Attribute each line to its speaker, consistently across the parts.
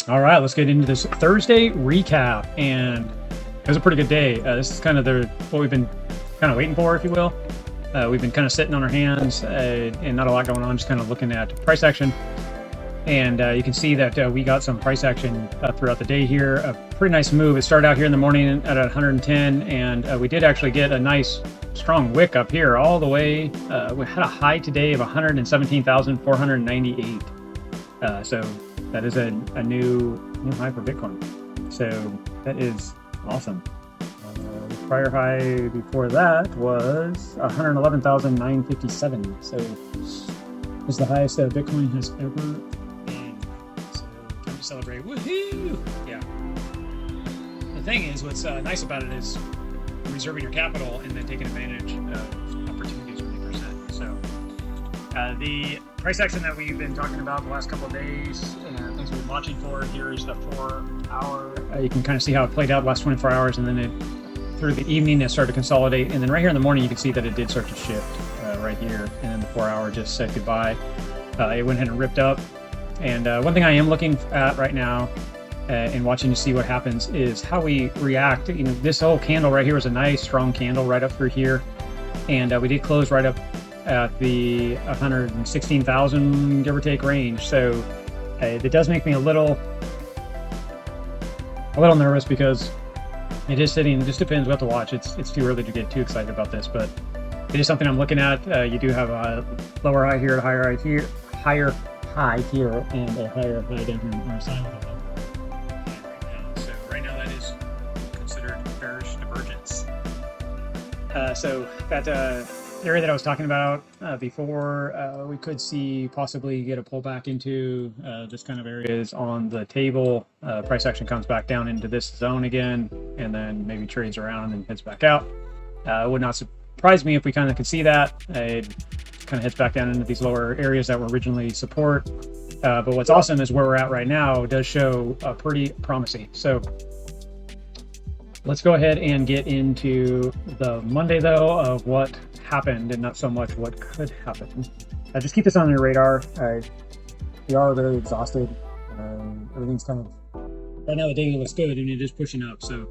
Speaker 1: All right, let's get into this Thursday recap, and it was a pretty good day. This is kind of what we've been kind of waiting for, if you will. We've been kind of sitting on our hands and not a lot going on, just kind of looking at price action. And you can see that we got some price action throughout the day here. A pretty nice move. It started out here in the morning at 110, and we did actually get a nice strong wick up here all the way. We had a high today of 117,498. So that is a new high for Bitcoin. So that is awesome. The prior high before that was 111,957. So it's the highest Bitcoin has ever been. So time to celebrate. Woohoo! Yeah. The thing is, what's nice about it is reserving your capital and then taking advantage of opportunities when they present. So the price action that we've been talking about the last couple of days and things we've been watching for, here is the 4 hour. You can kind of see how it played out the last 24 hours, and then through the evening it started to consolidate, and then right here in the morning you can see that it did start to shift right here, and then the 4 hour just said goodbye. It went ahead and ripped up, and one thing I am looking at right now and watching to see what happens is how we react. You know, this whole candle right here was a nice strong candle right up through here, and we did close right up at the 116,000 give or take range. So it does make me a little nervous because it is sitting. It just depends. We'll have to watch. It's too early to get too excited about this, but it is something I'm looking at. You do have a lower high here, a higher high here, higher high here, and a higher high down here on our side of the level right now. So right now that is considered bearish divergence. So that area that I was talking about before, we could see possibly get a pullback into this kind of areas on the table. Price action comes back down into this zone again, and then maybe trades around and heads back out. It would not surprise me if we kind of could see that. It kind of heads back down into these lower areas that were originally support. But what's awesome is where we're at right now does show pretty promising. So let's go ahead and get into the Monday, though, of what happened and not so much what could happen. Just keep this on your radar. We are very exhausted. Everything's kind of, right now the daily looks good and it is pushing up. So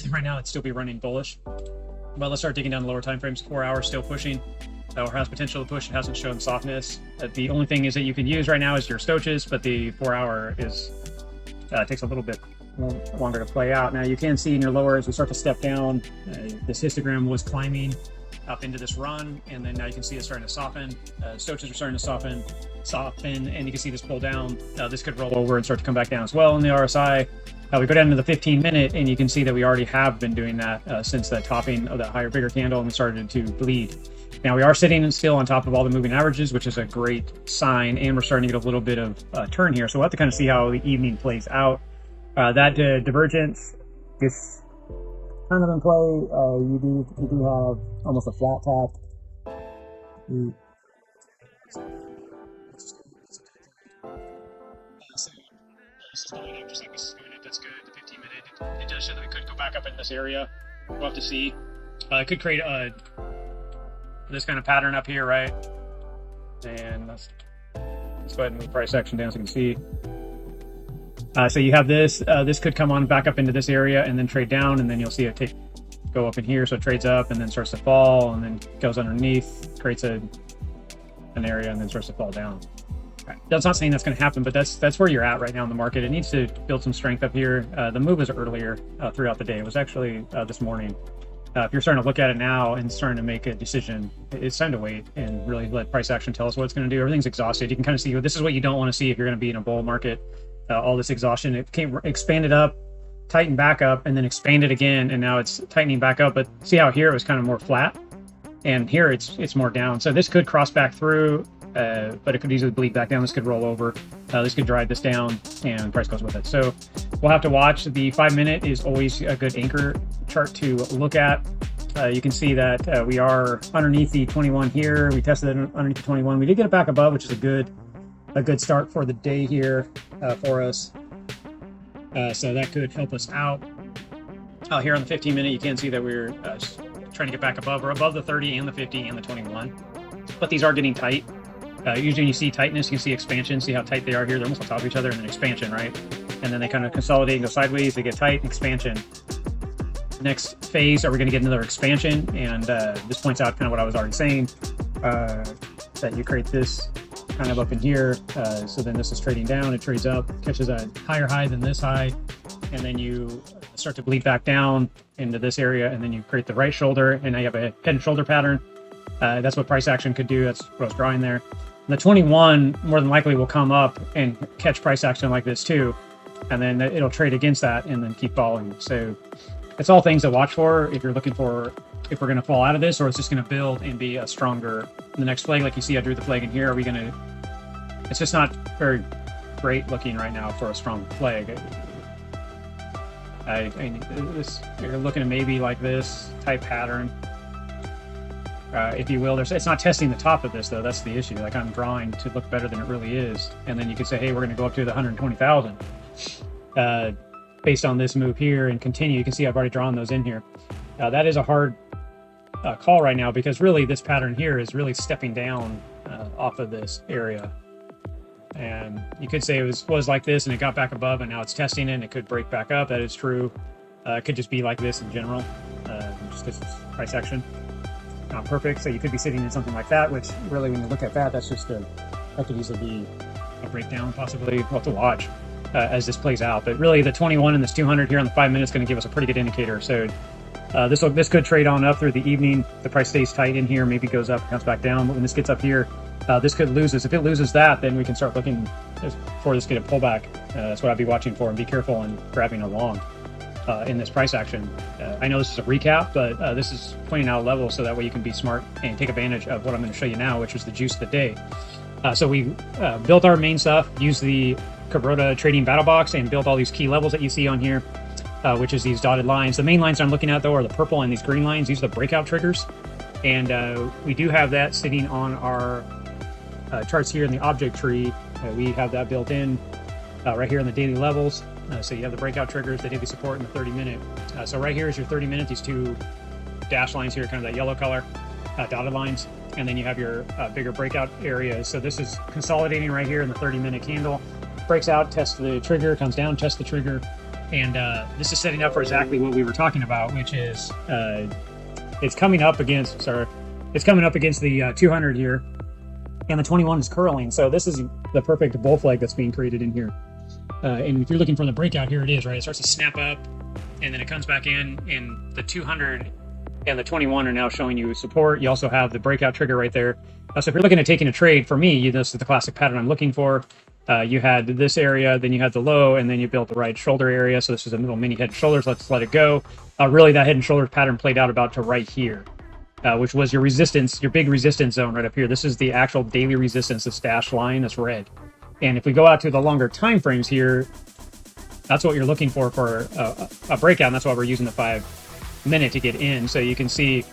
Speaker 1: right now it'd still be running bullish. But let's start digging down the lower time frames. 4 hours still pushing, or has potential to push. It hasn't shown softness. The only thing is that you can use right now is your stoaches, but the 4 hour is takes a little bit longer to play out. Now you can see in your lower as we start to step down, this histogram was climbing up into this run, and then now you can see it's starting to soften. Stoaches are starting to soften, and you can see this pull down. This could roll over and start to come back down as well in the RSI. We go down to the 15-minute, and you can see that we already have been doing that since the topping of that higher, bigger candle, and we started to bleed. Now we are sitting still on top of all the moving averages, which is a great sign, and we're starting to get a little bit of turn here. So we'll have to kind of see how the evening plays out. That divergence is kind of in play. You do have almost a flat top. This is going up just like this is going up. That's good. The 15-minute. It does show that we could go back up in this area. We'll have to see. It could create this kind of pattern up here, right? And let's go ahead and move price action down so you can see. So you have this. This could come on back up into this area and then trade down, and then you'll see it go up in here. So it trades up and then starts to fall, and then goes underneath, creates an area, and then starts to fall down. Right. That's not saying that's going to happen, but that's where you're at right now in the market. It needs to build some strength up here. The move was earlier throughout the day. It was actually this morning. If you're starting to look at it now and starting to make a decision, it's time to wait and really let price action tell us what it's going to do. Everything's exhausted. You can kind of see this is what you don't want to see if you're going to be in a bull market. All this exhaustion. It came expanded up, tightened back up, and then expanded again, and now it's tightening back up. But see how here it was kind of more flat, and here it's more down. So this could cross back through, but it could easily bleed back down. This could roll over. This could drive this down, and price goes with it. So we'll have to watch. The 5-minute is always a good anchor chart to look at. You can see that we are underneath the 21 here. We tested it underneath the 21. We did get it back above, which is a good start for the day here for us. So that could help us out. Here on the 15-minute, you can see that we're trying to get back above. We're above the 30 and the 50 and the 21. But these are getting tight. Usually when you see tightness, you can see expansion. See how tight they are here. They're almost on top of each other, and then expansion, right? and then they kind of consolidate and go sideways. They get tight, expansion. Next phase, are we going to get another expansion? And this points out kind of what I was already saying, that you create this kind of up in here. So then this is trading down, it trades up, catches a higher high than this high, and then you start to bleed back down into this area, and then you create the right shoulder, and now you have a head and shoulder pattern. That's what price action could do. That's what I was drawing there. And the 21 more than likely will come up and catch price action like this too, and then it'll trade against that and then keep falling. So it's all things to watch for if you're looking for if we're going to fall out of this, or it's just going to build and be a stronger. The next flag, like you see, I drew the flag in here. Are we going to? It's just not very great looking right now for a strong flag. You're looking at maybe like this type pattern, if you will. It's not testing the top of this though. That's the issue. Like I'm drawing to look better than it really is, and then you could say, hey, we're going to go up to the 120,000 based on this move here and continue. You can see I've already drawn those in here. That is a hard call right now, because really this pattern here is really stepping down off of this area. And you could say it was like this and it got back above and now it's testing it and it could break back up. That is true. It could just be like this in general, just because it's price action. Not perfect. So you could be sitting in something like that, which really when you look at that, that's just that could easily be a breakdown possibly. We'll have to watch as this plays out. But really the 21 and this 200 here on the 5 minutes is going to give us a pretty good indicator. So this could trade on up through the evening. The price stays tight in here, maybe goes up, comes back down. But when this gets up here, this could lose this. If it loses that, then we can start looking for this to get a pullback. That's what I'd be watching for, and be careful in grabbing along in this price action. I know this is a recap, but this is pointing out a level so that way you can be smart and take advantage of what I'm going to show you now, which is the juice of the day. So we built our main stuff, used the Kabroda Trading Battle Box, and built all these key levels that you see on here, which is these dotted lines. The main lines I'm looking at though are the purple and these green lines. These are the breakout triggers, and we do have that sitting on our charts here in the object tree. We have that built in right here in the daily levels. So you have the breakout triggers, the daily support, and the 30-minute. So right here is your 30-minute, these two dash lines here, kind of that yellow color, dotted lines. And then you have your bigger breakout areas. So this is consolidating right here in the 30-minute candle. Breaks out, tests the trigger, comes down, tests the trigger. And this is setting up for exactly what we were talking about, which is it's coming up against, the 200 here. And the 21 is curling. So this is the perfect bull flag that's being created in here. And if you're looking for the breakout, here it is, right? It starts to snap up and then it comes back in, and the 200 and the 21 are now showing you support. You also have the breakout trigger right there. So if you're looking at taking a trade, for me, this is the classic pattern I'm looking for. You had this area, then you had the low, and then you built the right shoulder area. So this is a little mini head and shoulders. Let's let it go. Really, that head and shoulders pattern played out about to right here. Which was your resistance, your big resistance zone right up here. This is the actual daily resistance, this dashed line, that's red. And if we go out to the longer time frames here, that's what you're looking for a breakout, and that's why we're using the 5 minute to get in. So you can see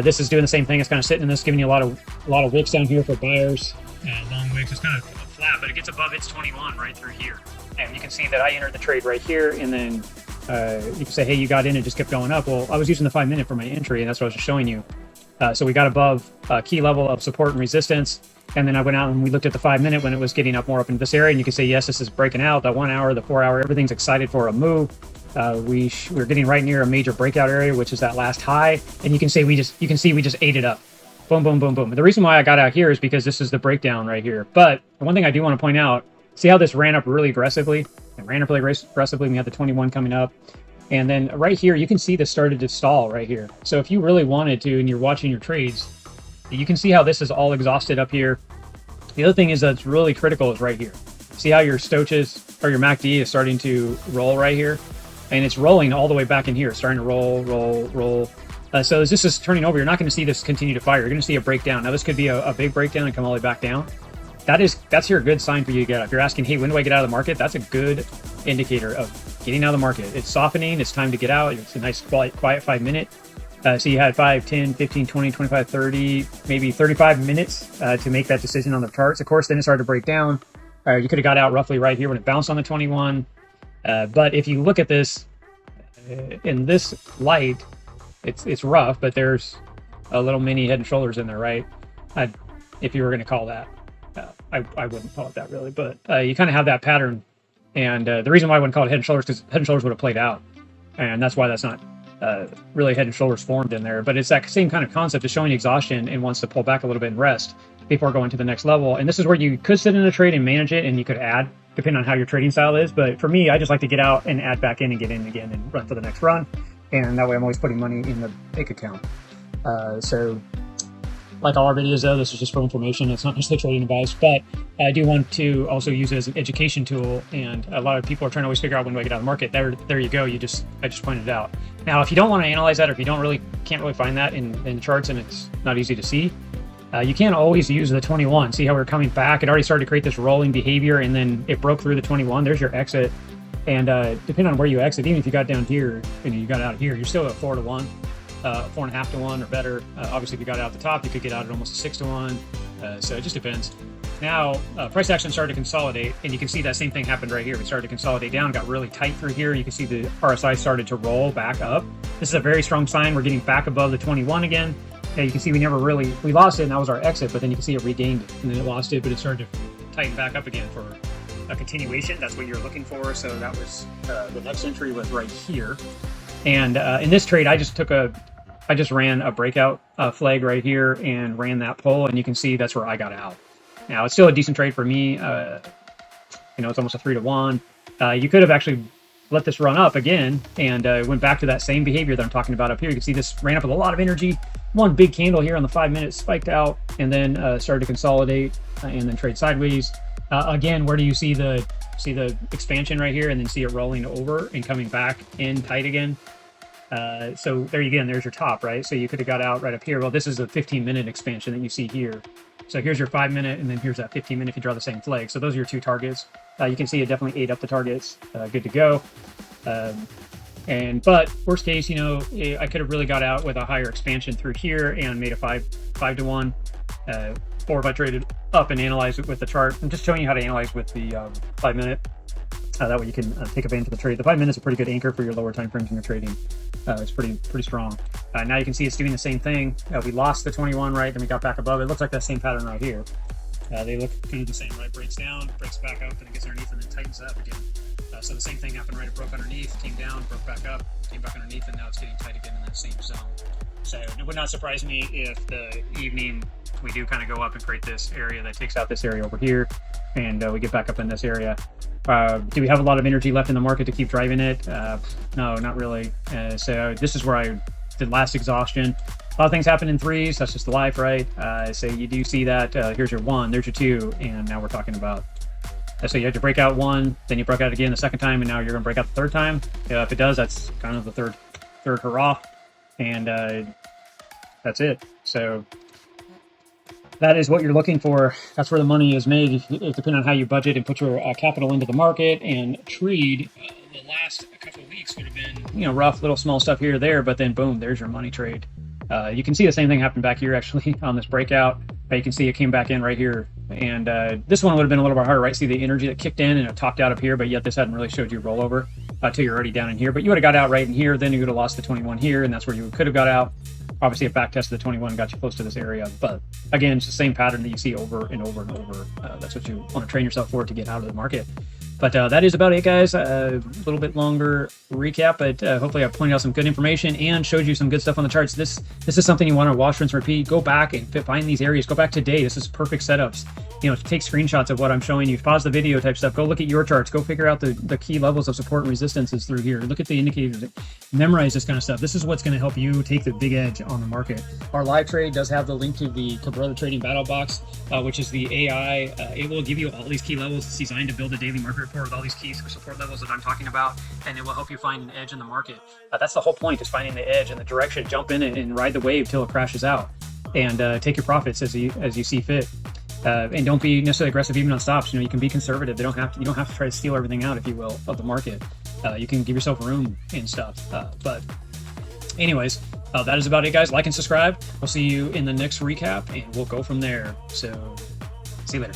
Speaker 1: this is doing the same thing. It's kind of sitting in this, giving you a lot of wicks down here for buyers. Long wicks. It's kind of flat, but it gets above its 21 right through here. And you can see that I entered the trade right here, and then you can say, hey, you got in and just kept going up. Well, I was using the 5 minute for my entry, and that's what I was just showing you. So we got above key level of support and resistance, and then I went out and we looked at the 5 minute when it was getting up more up into this area, and you can say, yes, this is breaking out. The 1 hour, the 4 hour, everything's excited for a move. We're getting right near a major breakout area, which is that last high, and you can see we just ate it up. Boom, boom, boom, boom. The reason why I got out here is because this is the breakdown right here. But one thing I do want to point out, see how this ran up really aggressively? It ran up really aggressively. We had the 21 coming up. And then right here, you can see this started to stall right here. So if you really wanted to, and you're watching your trades, you can see how this is all exhausted up here. The other thing is that's really critical is right here. See how your Stoches or your MACD is starting to roll right here? And it's rolling all the way back in here, starting to roll, roll, roll. So as this is turning over, you're not going to see this continue to fire. You're going to see a breakdown. Now this could be a big breakdown and come all the way back down. That's your good sign for you to get up. If you're asking, hey, when do I get out of the market? That's a good indicator of getting out of the market. It's softening. It's time to get out. It's a nice quiet 5 minute. So you had 5, 10, 15, 20, 25, 30, maybe 35 minutes to make that decision on the charts. Of course, then it started to break down. You could have got out roughly right here when it bounced on the 21. But if you look at this in this light, it's rough, but there's a little mini head and shoulders in there, right? If you were going to call that. I wouldn't call it that really, but you kind of have that pattern And the reason why I wouldn't call it head and shoulders because head and shoulders would have played out, and that's why that's not really head and shoulders formed in there. But it's that same kind of concept of showing exhaustion and wants to pull back a little bit and rest before going to the next level. And this is where you could sit in a trade and manage it, and you could add depending on how your trading style is. But for me, I just like to get out and add back in and get in again and run for the next run. And that way I'm always putting money in the bank account. So like all our videos though, this is just for information. It's not necessarily trading advice, but I do want to also use it as an education tool. And a lot of people are trying to always figure out when do I get out of the market. There you go. I just pointed it out. Now, if you don't want to analyze that, or if you can't really find that in charts and it's not easy to see, you can always use the 21. See how we're coming back? It already started to create this rolling behavior, and then it broke through the 21. There's your exit. And depending on where you exit, even if you got down here and you got out here, you're still at 4 to 1. 4.5 to 1 or better. Obviously, if you got out the top, you could get out at almost a 6 to 1. So it just depends. Now, price action started to consolidate, and you can see that same thing happened right here. We started to consolidate down, got really tight through here. You can see the RSI started to roll back up. This is a very strong sign. We're getting back above the 21 again. You can see we lost it, and that was our exit, but then you can see it regained it, and then it lost it, but it started to tighten back up again for a continuation. That's what you're looking for. So that was the next entry was right here. And in this trade, I just ran a breakout flag right here and ran that pull, and you can see that's where I got out. Now it's still a decent trade for me. It's almost a 3 to 1. You could have actually let this run up again and went back to that same behavior that I'm talking about up here. You can see this ran up with a lot of energy. One big candle here on the 5 minutes, spiked out, and then started to consolidate and then trade sideways. Again, where do you see the expansion right here, and then see it rolling over and coming back in tight again? So there you go, there's your top, right? So you could have got out right up here. Well, this is a 15-minute expansion that you see here. So here's your 5 minute, and then here's that 15 minute if you draw the same flag. So those are your two targets. You can see it definitely ate up the targets. Good to go. But worst case, I could have really got out with a higher expansion through here and made a 5 to 1. Or if I traded up and analyzed it with the chart. I'm just showing you how to analyze with the 5 minute. That way you can take advantage of the trade. The 5 minutes is a pretty good anchor for your lower time frames in your trading. It's pretty strong. Now you can see it's doing the same thing. We lost the 21, right? Then we got back above. It looks like that same pattern right here. They look kind of the same, right? Breaks down, breaks back up, and it gets underneath and then tightens up again. So the same thing happened, right? It broke underneath, came down, broke back up, came back underneath, and now it's getting tight again in that same zone. So it would not surprise me if the evening we do kind of go up and create this area that takes out this area over here, and we get back up in this area. Do we have a lot of energy left in the market to keep driving it? No, not really. So this is where I did last exhaustion. A lot of things happen in threes. That's just the life, right? So you do see that. Here's your 1, there's your 2, and now we're talking about. So you had to break out 1, then you broke out again the second time, and now you're going to break out the third time. If it does, that's kind of the third hurrah, and that's it. So that is what you're looking for. That's where the money is made, depending on how you budget and put your capital into the market and trade. The last couple of weeks would have been, rough, little small stuff here or there, but then boom, there's your money trade. You can see the same thing happen back here actually on this breakout. You can see it came back in right here, and this one would have been a little bit harder, right? See the energy that kicked in and it topped out up here, but yet this hadn't really showed you rollover until you're already down in here. But you would have got out right in here, then you would have lost the 21 here, and that's where you could have got out. Obviously, it back tested the 21 and got you close to this area. But again, it's the same pattern that you see over and over and over. That's what you want to train yourself for to get out of the market. But that is about it, guys. A little bit longer recap, but hopefully I pointed out some good information and showed you some good stuff on the charts. This is something you want to watch, rinse, repeat. Go back and find these areas. Go back today. This is perfect setups. Take screenshots of what I'm showing you. Pause the video type stuff. Go look at your charts. Go figure out the key levels of support and resistances through here. Look at the indicators. Memorize this kind of stuff. This is what's going to help you take the big edge on the market. Our live trade does have the link to the Kabroda Trading Battle Box, which is the AI. It will give you all these key levels. It's designed to build a daily market report with all these key support levels that I'm talking about, and it will help you find an edge in the market. That's the whole point, is finding the edge and the direction. Jump in and ride the wave till it crashes out, and take your profits as you see fit. And don't be necessarily aggressive even on stops. You can be conservative. You don't have to try to steal everything out, if you will, of the market. You can give yourself room and stuff. But anyways, that is about it, guys. Like and subscribe. We'll see you in the next recap, and we'll go from there. So see you later.